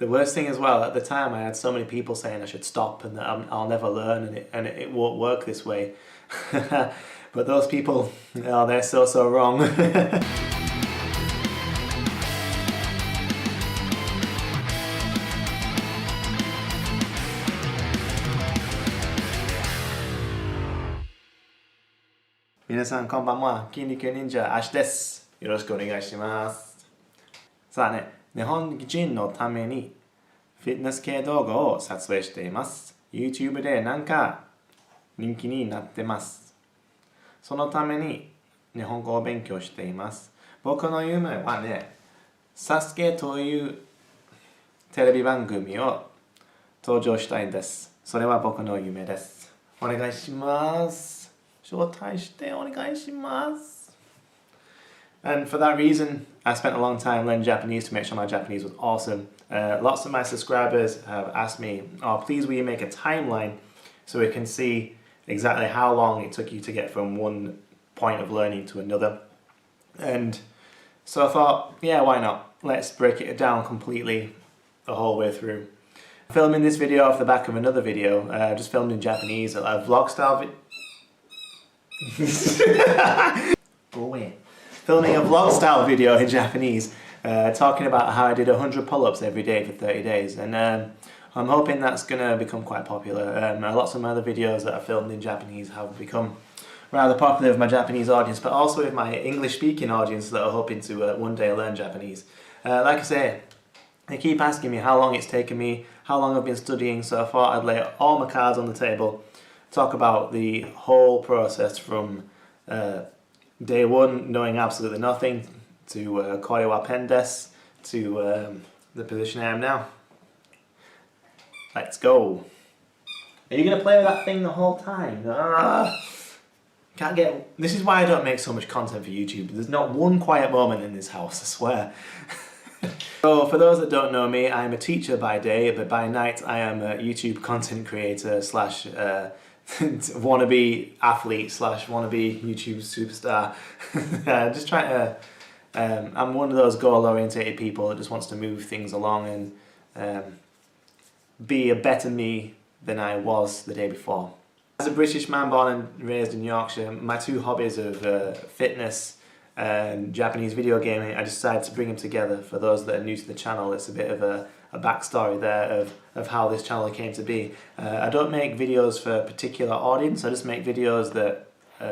the worst thing as well, at the time I had so many people saying I should stop and that I'll never learn and it won't work this way. But those people, oh, they're so wrong.皆さんこんばんは、筋肉忍者アシです。よろしくお願いします。さあね、日本人のためにフィットネス系動画を撮影しています。YouTube でなんか人気になってます。そのために日本語を勉強しています。僕の夢はね、サスケというテレビ番組を登場したいんです。それは僕の夢です。お願いします。招待してお願いします。And for that reason, I spent a long time learning Japanese to make sure my Japanese was awesome. Lots of my subscribers have asked me, oh, please will you make a timeline so we can see exactly how long it took you to get from one point of learning to another. And so I thought, yeah, why not? Let's break it down completely the whole way through. Filming this video off the back of another video, just filmed in Japanese, a vlog style video. Go away. Filming a vlog style video in Japanese, talking about how I did 100 pull-ups every day for 30 days, and I'm hoping that's gonna become quite popular. Lots of my other videos that I filmed in Japanese have become rather popular with my Japanese audience, but also with my English speaking audience that are hoping to one day learn Japanese. Like I say, they keep asking me how long it's taken me, how long I've been studying, so I thought I'd lay all my cards on the table, talk about the whole process from day one, knowing absolutely nothing, to Kore wa pen desu, to the position I am now. Let's go. Are you going to play with that thing the whole time? Can't get... This is why I don't make so much content for YouTube. There's not one quiet moment in this house, I swear. So, for those that don't know me, I'm a teacher by day, but by night I am a YouTube content creator slash wannabe athlete slash wannabe YouTube superstar. Just trying to... I'm one of those goal-orientated people that just wants to move things along and be a better me than I was the day before. As a British man born and raised in Yorkshire, my two hobbies of fitness and Japanese video gaming, I decided to bring them together. For those that are new to the channel, it's a bit of a backstory there of how this channel came to be. I don't make videos for a particular audience, I just make videos that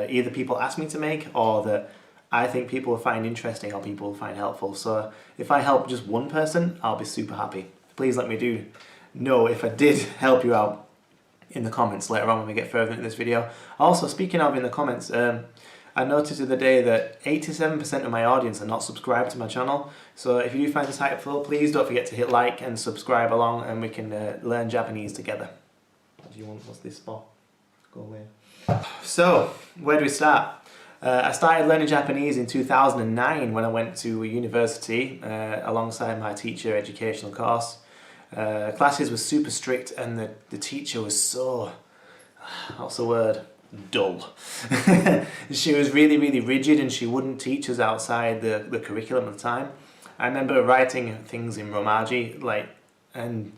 either people ask me to make or that I think people will find interesting or people will find helpful. So if I help just one person, I'll be super happy. Please let me know if I did help you out in the comments later on when we get further into this video. Also, speaking of in the comments, I noticed the other day that 87% of my audience are not subscribed to my channel. So if you do find this helpful, please don't forget to hit like and subscribe along and we can learn Japanese together. What do you want? What's this for? Go away. So, where do we start? I started learning Japanese in 2009 when I went to university alongside my teacher educational course. Classes were super strict and the teacher was so, what's the word, dull. She was really rigid and she wouldn't teach us outside the curriculum at the time. I remember writing things in Romaji and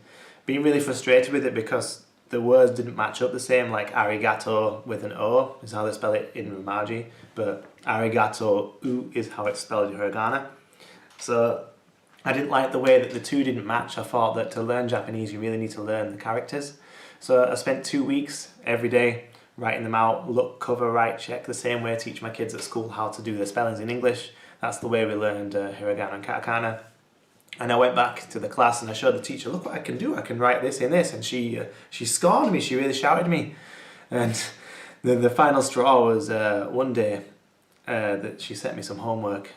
being really frustrated with it because the words didn't match up the same, like arigato with an O is how they spell it in Romaji, but arigato u is how it's spelled in hiragana. So I didn't like the way that the two didn't match. I thought that to learn Japanese you really need to learn the characters. So I spent 2 weeks every day writing them out, look, cover, write, check, the same way I teach my kids at school how to do their spellings in English. That's the way we learned hiragana and katakana. And I went back to the class and I showed the teacher, look what I can do, I can write this in this. And she scorned me, she really shouted at me. And the final straw was one day that she sent me some homework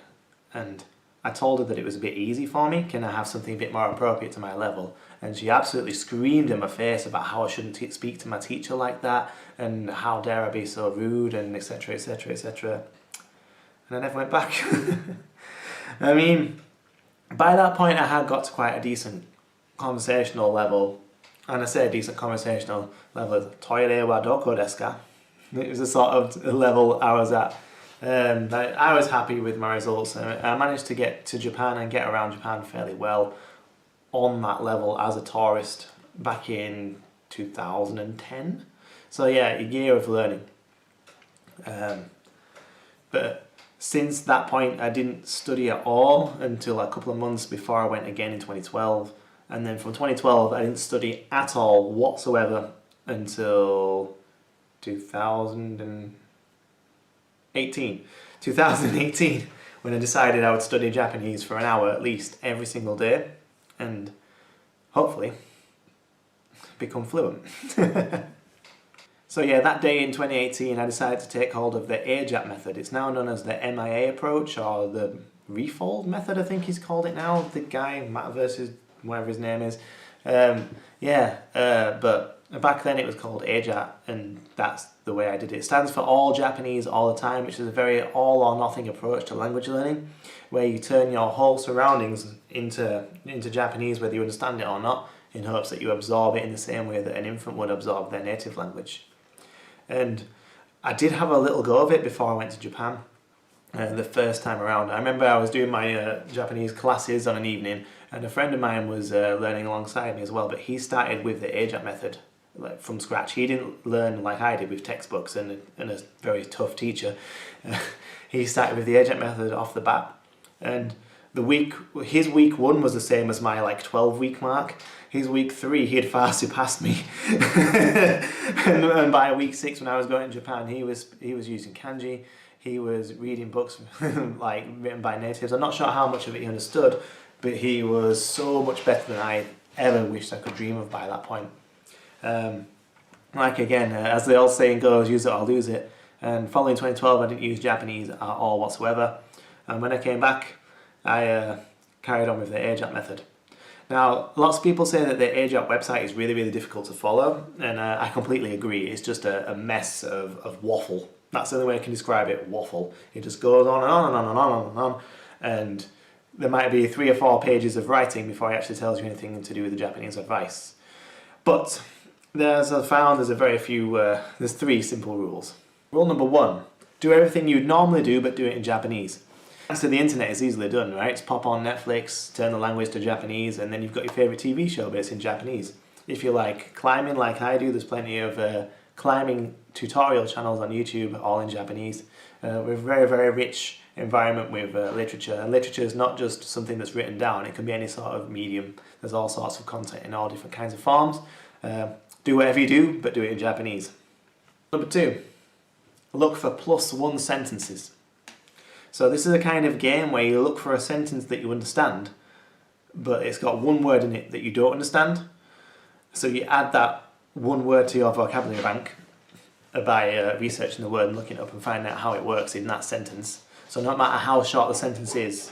and I told her that it was a bit easy for me, can I have something a bit more appropriate to my level? And she absolutely screamed in my face about how I shouldn't speak to my teacher like that and how dare I be so rude and etc, etc, etc. And I never went back. I mean, by that point I had got to quite a decent conversational level, and I say a decent conversational level, toire wa doko desu ka? It was the sort of level I was at. I was happy with my results. I managed to get to Japan and get around Japan fairly well on that level as a tourist back in 2010. So yeah, a year of learning. But since that point, I didn't study at all until a couple of months before I went again in 2012. And then from 2012, I didn't study at all whatsoever until 2018. 2018, when I decided I would study Japanese for an hour at least every single day and hopefully become fluent. So yeah, that day in 2018 I decided to take hold of the AJATT method. It's now known as the MIA approach, or the refold method I think he's called it now, the guy, Matt versus whatever his name is. But back then it was called AJATT, and that's the way I did it. It stands for all Japanese all the time, which is a very all or nothing approach to language learning, where you turn your whole surroundings into Japanese whether you understand it or not, in hopes that you absorb it in the same way that an infant would absorb their native language. And I did have a little go of it before I went to Japan the first time around. I remember I was doing my Japanese classes on an evening, and a friend of mine was learning alongside me as well, but he started with the AJATT method, like from scratch. He didn't learn like I did with textbooks and a very tough teacher. He started with the AJATT method off the bat, and his week 1 was the same as my like 12-week mark. His week 3 he had far surpassed me, and by week 6 when I was going to Japan, he was using kanji. He was reading books like written by natives. I'm not sure how much of it he understood, but he was so much better than I ever wished I could dream of by that point. Like again, as the old saying goes, use it or lose it. And following 2012, I didn't use Japanese at all whatsoever. And when I came back, I carried on with the AJATT method. Now, lots of people say that the AJATT website is really, really difficult to follow, and I completely agree. It's just a mess of waffle. That's the only way I can describe it, waffle. It just goes on and on and on and on and on, and there might be 3 or 4 pages of writing before it actually tells you anything to do with the Japanese advice. But there's 3 simple rules. Rule number 1, do everything you'd normally do, but do it in Japanese. Thanks to the internet, it's easily done, right? Just pop on Netflix, turn the language to Japanese, and then you've got your favourite TV show, but it's in Japanese. If you like climbing like I do, there's plenty of climbing tutorial channels on YouTube, all in Japanese. We're a very, very rich environment with literature, and literature is not just something that's written down, it can be any sort of medium. There's all sorts of content in all different kinds of forms. Do whatever you do, but do it in Japanese. Number 2, look for +1 sentences. So this is a kind of game where you look for a sentence that you understand, but it's got 1 word in it that you don't understand. So you add that 1 word to your vocabulary bank by researching the word and looking it up and finding out how it works in that sentence. So no matter how short the sentence is,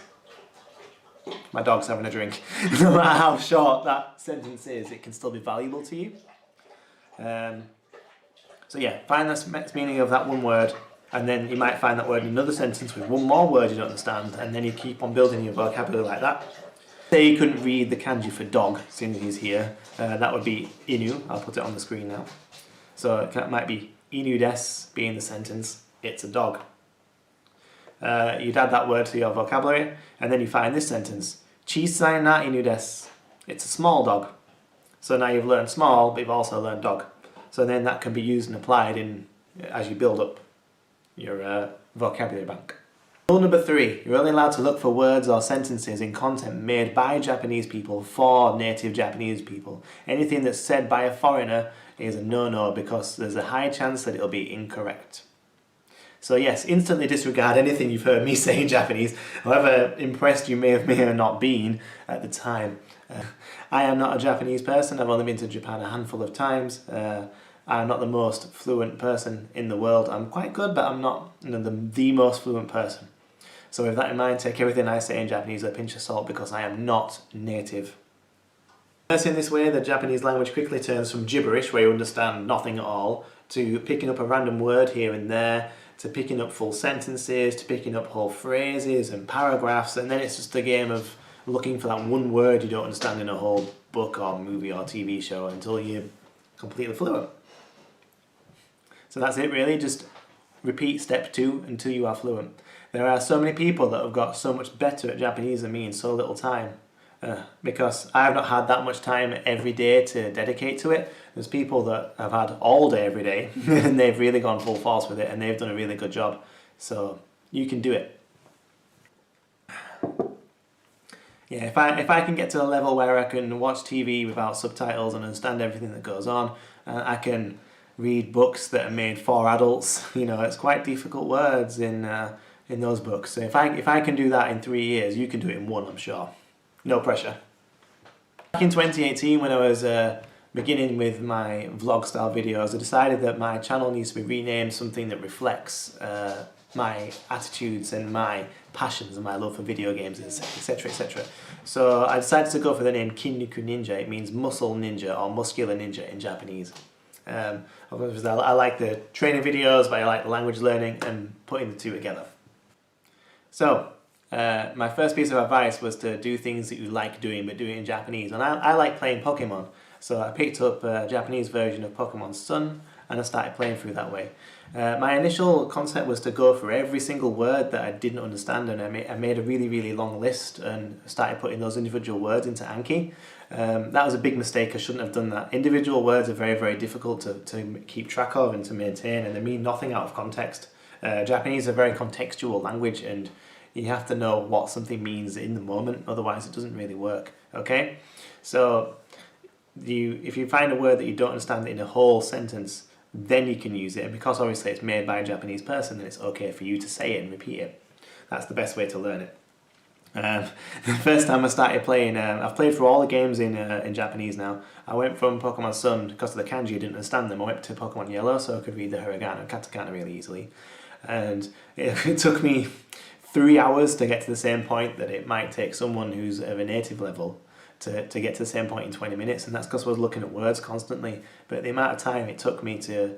my dog's having a drink, no matter how short that sentence is, it can still be valuable to you. So yeah, find the meaning of that 1 word, and then you might find that word in another sentence with 1 more word you don't understand, and then you keep on building your vocabulary like that. Say you couldn't read the kanji for dog, seeing he's here, that would be inu. I'll put it on the screen now. So it might be inu desu being the sentence, it's a dog. You'd add that word to your vocabulary, and then you find this sentence, chisai na inu desu, it's a small dog. So now you've learned small, but you've also learned dog. So then that can be used and applied as you build up your vocabulary bank. Rule number 3, you're only allowed to look for words or sentences in content made by Japanese people for native Japanese people. Anything that's said by a foreigner is a no-no, because there's a high chance that it'll be incorrect. So yes, instantly disregard anything you've heard me say in Japanese, however impressed you may have not been at the time. I am not a Japanese person. I've only been to Japan a handful of times. I'm not the most fluent person in the world. I'm quite good, but I'm not the most fluent person. So with that in mind, take everything I say in Japanese with a pinch of salt, because I am not native. In this way, the Japanese language quickly turns from gibberish, where you understand nothing at all, to picking up a random word here and there, to picking up full sentences, to picking up whole phrases and paragraphs, and then it's just a game of looking for that 1 word you don't understand in a whole book or movie or TV show until you're completely fluent. So that's it really, just repeat step 2 until you are fluent. There are so many people that have got so much better at Japanese than me in so little time. because I have not had that much time every day to dedicate to it. There's people that have had all day every day and they've really gone full force with it and they've done a really good job. So you can do it. Yeah, if I can get to a level where I can watch TV without subtitles and understand everything that goes on, I can read books that are made for adults. You know, it's quite difficult words in those books. So if I can do that in 3 years, you can do it in 1, I'm sure. No pressure. Back in 2018, when I was beginning with my vlog style videos, I decided that my channel needs to be renamed something that reflects my attitudes and my passions and my love for video games, etc, etc. So I decided to go for the name Kinniku Ninja. It means muscle ninja or muscular ninja in Japanese. I like the training videos, but I like the language learning and putting the two together. So my first piece of advice was to do things that you like doing, but do it in Japanese. And I like playing Pokemon, so I picked up a Japanese version of Pokemon Sun and I started playing through that way. My initial concept was to go for every single word that I didn't understand, and I made a really long list and started putting those individual words into Anki. That was a big mistake. I shouldn't have done that. Individual words are very difficult to keep track of and to maintain, and they mean nothing out of context. Japanese is a very contextual language, and you have to know what something means in the moment, otherwise it doesn't really work. Okay? So if you find a word that you don't understand in a whole sentence, then you can use it, and because obviously it's made by a Japanese person, then it's okay for you to say it and repeat it. That's the best way to learn it. The first time I started playing, I've played through all the games in Japanese now. I went from Pokemon Sun, because of the kanji I didn't understand them, I went to Pokemon Yellow so I could read the hiragana and katakana really easily. And it took me 3 hours to get to the same point that it might take someone who's of a native level to get to the same point in 20 minutes, and that's because I was looking at words constantly. But the amount of time it took me to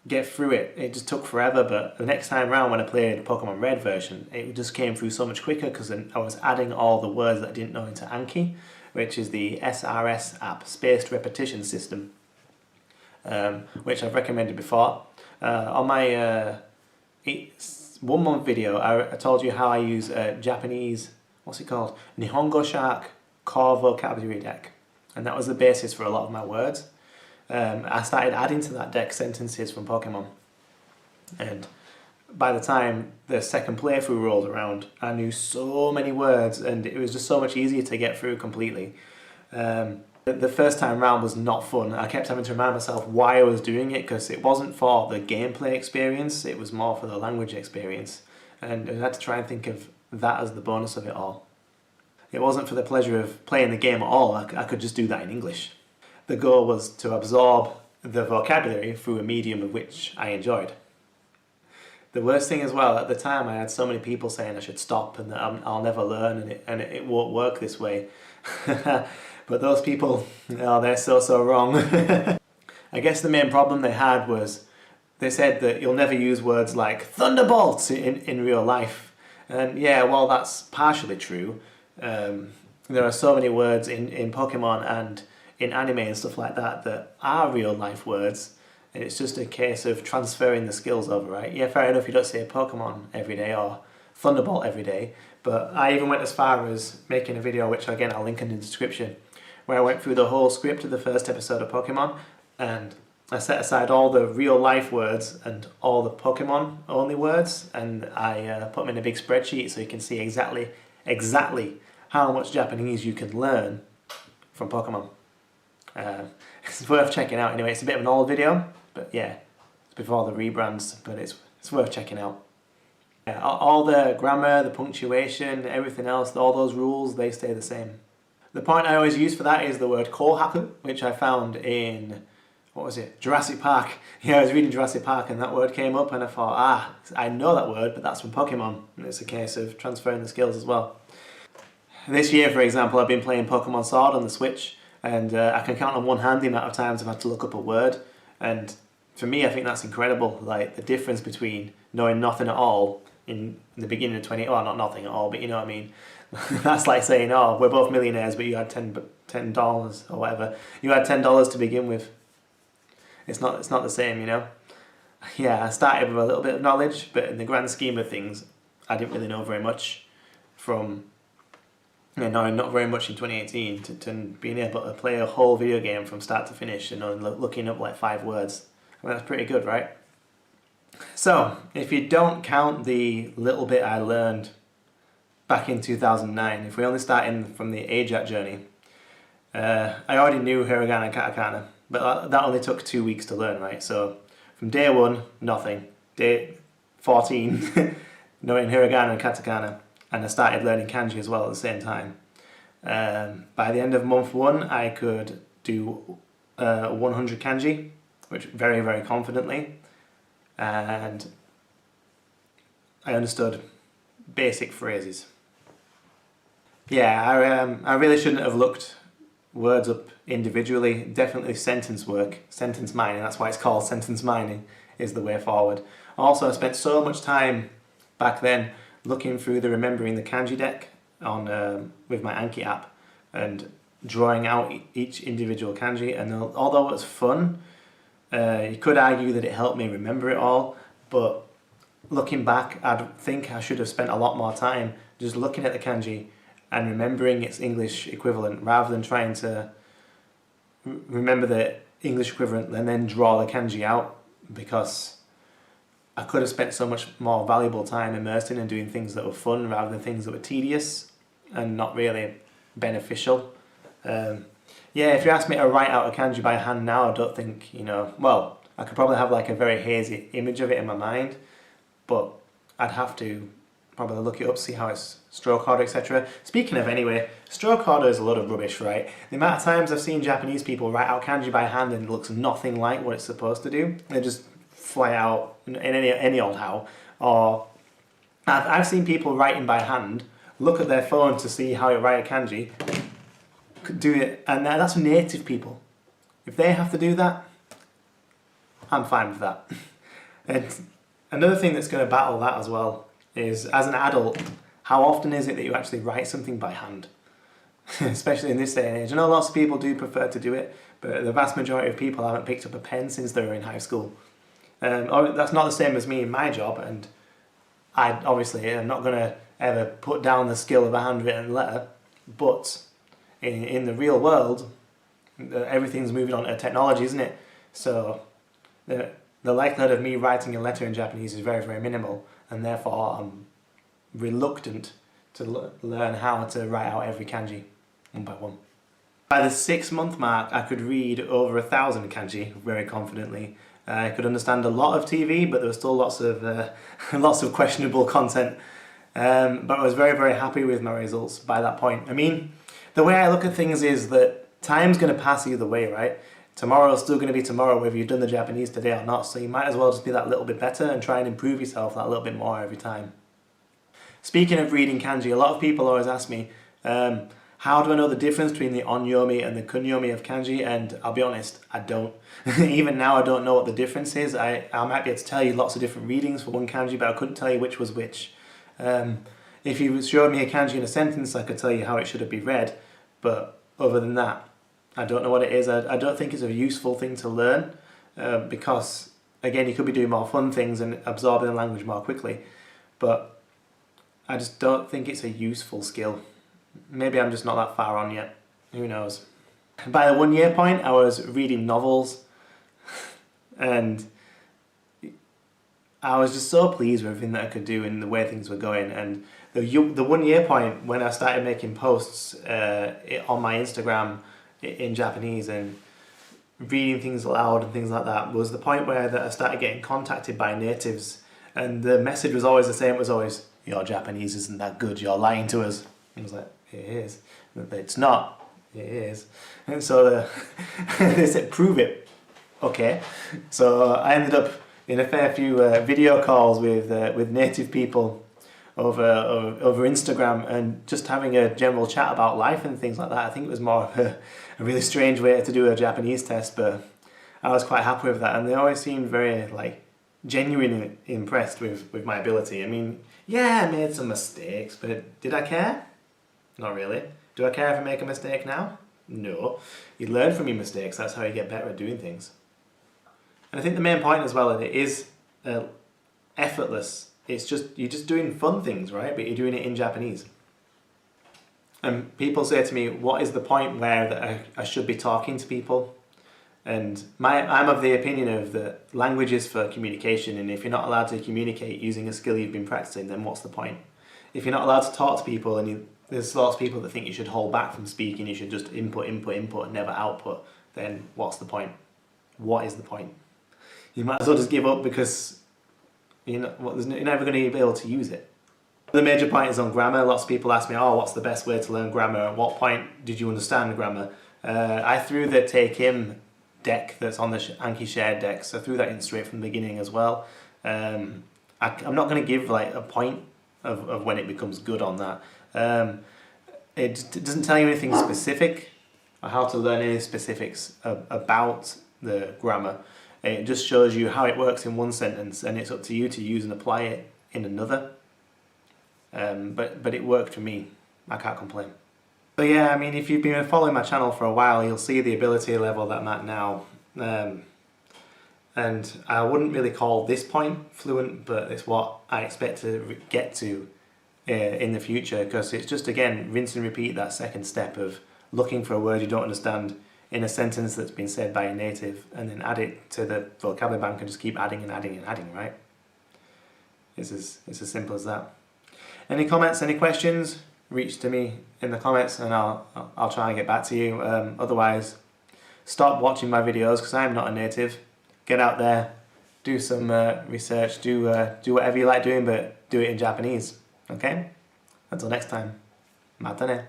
get through it, it just took forever. But the next time round when I played the Pokemon Red version, it just came through so much quicker because I was adding all the words that I didn't know into Anki, which is the SRS app, Spaced Repetition System, which I've recommended before. On my 1 month video, I told you how I use Japanese, what's it called? Nihongo Shark Core Vocabulary Deck. And that was the basis for a lot of my words. I started adding to that deck sentences from Pokemon. And by the time the second playthrough rolled around, I knew so many words and it was just so much easier to get through completely. The first time round was not fun. I kept having to remind myself why I was doing it, because it wasn't for the gameplay experience, it was more for the language experience. And I had to try and think of that as the bonus of it all. It wasn't for the pleasure of playing the game at all, I could just do that in English. The goal was to absorb the vocabulary through a medium of which I enjoyed. The worst thing as well, at the time I had so many people saying I should stop and that I'll never learn and it won't work this way. But those people, oh, they're so wrong. I guess the main problem they had was they said that you'll never use words like thunderbolts in real life. And yeah, well, that's partially true. There are so many words in Pokemon and in anime and stuff like that that are real life words, and it's just a case of transferring the skills over, right? Yeah, fair enough, you don't say Pokemon every day or Thunderbolt every day, but I even went as far as making a video, which again I'll link in the description, where I went through the whole script of the first episode of Pokemon, and I set aside all the real life words and all the Pokemon only words, and I put them in a big spreadsheet so you can see exactly how much Japanese you can learn from Pokemon. It's worth checking out anyway. It's a bit of an old video, but yeah, it's before the rebrands, but it's worth checking out. Yeah, all the grammar, the punctuation, everything else, all those rules, they stay the same. The point I always use for that is the word kohaku, which I found in, what was it, Jurassic Park. Yeah, I was reading Jurassic Park and that word came up and I thought, I know that word, but that's from Pokemon. And it's a case of transferring the skills as well. This year, for example, I've been playing Pokemon Sword on the Switch, and I can count on one hand the amount of times I've had to look up a word. And for me, I think that's incredible. Like the difference between knowing nothing at all in the beginning of well, not nothing at all, but you know what I mean. That's like saying, oh, we're both millionaires, but you had $10 or whatever. You had $10 to begin with. It's not the same, you know. Yeah, I started with a little bit of knowledge, but in the grand scheme of things, I didn't really know very much from not very much in 2018, to being able to play a whole video game from start to finish and only looking up like 5 words. I mean, that's pretty good, right? So, if you don't count the little bit I learned back in 2009, if we only start in from the AJATT journey, I already knew hiragana and katakana, but that only took 2 weeks to learn, right? So, from day 1, nothing. Day 14, knowing hiragana and katakana, and I started learning kanji as well at the same time. By the end of month 1, I could do 100 kanji, which very, very confidently, and I understood basic phrases. Yeah, I really shouldn't have looked words up individually. Definitely sentence work, sentence mining, that's why it's called sentence mining, is the way forward. Also, I spent so much time back then looking through the Remembering the Kanji deck on with my Anki app and drawing out each individual kanji, and although it was fun, you could argue that it helped me remember it all, but looking back, I'd think I should have spent a lot more time just looking at the kanji and remembering its English equivalent rather than trying to remember the English equivalent and then draw the kanji out, because I could have spent so much more valuable time immersed in and doing things that were fun rather than things that were tedious and not really beneficial. Yeah, if you ask me to write out a kanji by hand now, I don't think, well, I could probably have like a very hazy image of it in my mind, but I'd have to probably look it up, see how it's stroke order, etc. Speaking of anyway, stroke order is a lot of rubbish, right? The amount of times I've seen Japanese people write out kanji by hand and it looks nothing like what it's supposed to do. They just fly out in any old how. Or I've seen people writing by hand, look at their phone to see how you write a kanji, do it, and that's native people. If they have to do that, I'm fine with that. And another thing that's going to battle that as well is, as an adult, how often is it that you actually write something by hand? Especially in this day and age. I know lots of people do prefer to do it, but the vast majority of people haven't picked up a pen since they were in high school. That's not the same as me in my job, and I obviously am not going to ever put down the skill of a handwritten letter, but in the real world, everything's moving on to technology, isn't it? So the likelihood of me writing a letter in Japanese is very, very minimal, and therefore I'm reluctant to learn how to write out every kanji one by one. By the 6-month mark, I could read over 1,000 kanji very confidently. I could understand a lot of TV, but there was still lots of questionable content. But I was very, very happy with my results by that point. I mean, the way I look at things is that time's going to pass either way, right? Tomorrow's still going to be tomorrow whether you've done the Japanese today or not, so you might as well just be that little bit better and try and improve yourself that little bit more every time. Speaking of reading kanji, a lot of people always ask me, how do I know the difference between the onyomi and the kunyomi of kanji? And I'll be honest, I don't. Even now I don't know what the difference is. I might be able to tell you lots of different readings for one kanji, but I couldn't tell you which was which. If you showed me a kanji in a sentence, I could tell you how it should be read, but other than that, I don't know what it is. I don't think it's a useful thing to learn, because, again, you could be doing more fun things and absorbing the language more quickly, but I just don't think it's a useful skill. Maybe I'm just not that far on yet. Who knows? By the 1 year point, I was reading novels, and I was just so pleased with everything that I could do and the way things were going. And the 1 year point, when I started making posts on my Instagram in Japanese and reading things aloud and things like that, was the point where I started getting contacted by natives, and the message was always the same. It was always, "Your Japanese isn't that good, you're lying to us." I was like, "It is." "It's not." "It is." And so they said, "Prove it." Okay. So I ended up in a fair few video calls with native people over Instagram, and just having a general chat about life and things like that. I think it was more of a really strange way to do a Japanese test, but I was quite happy with that, and they always seemed very genuinely impressed with my ability. I mean, yeah, I made some mistakes, but did I care? Not really. Do I care if I make a mistake now? No. You learn from your mistakes, that's how you get better at doing things. And I think the main point as well, and it is effortless. It's just, you're just doing fun things, right? But you're doing it in Japanese. And people say to me, what is the point where that I should be talking to people? And I'm of the opinion of that language is for communication, and if you're not allowed to communicate using a skill you've been practicing, then what's the point? If you're not allowed to talk to people, and there's lots of people that think you should hold back from speaking, you should just input, input, input, and never output, then what's the point? What is the point? You might as well just give up, because you're never going to be able to use it. The major point is on grammar. Lots of people ask me, oh, what's the best way to learn grammar? At what point did you understand grammar? I threw the Take Him deck that's on the Anki shared deck, so I threw that in straight from the beginning as well. I'm not going to give like a point of when it becomes good on that. It doesn't tell you anything specific or how to learn any specifics about the grammar. It just shows you how it works in one sentence, and it's up to you to use and apply it in another. But it worked for me. I can't complain. So yeah, I mean, if you've been following my channel for a while, you'll see the ability level that I'm at now. And I wouldn't really call this point fluent, but it's what I expect to get to in the future, because it's just, again, rinse and repeat that second step of looking for a word you don't understand in a sentence that's been said by a native, and then add it to the vocabulary bank and just keep adding and adding and adding, right? It's as simple as that. Any comments, any questions? Reach to me in the comments and I'll try and get back to you. Otherwise, stop watching my videos, because I'm not a native. Get out there, do some research, do whatever you like doing, but do it in Japanese. Okay? Until next time, mata ne.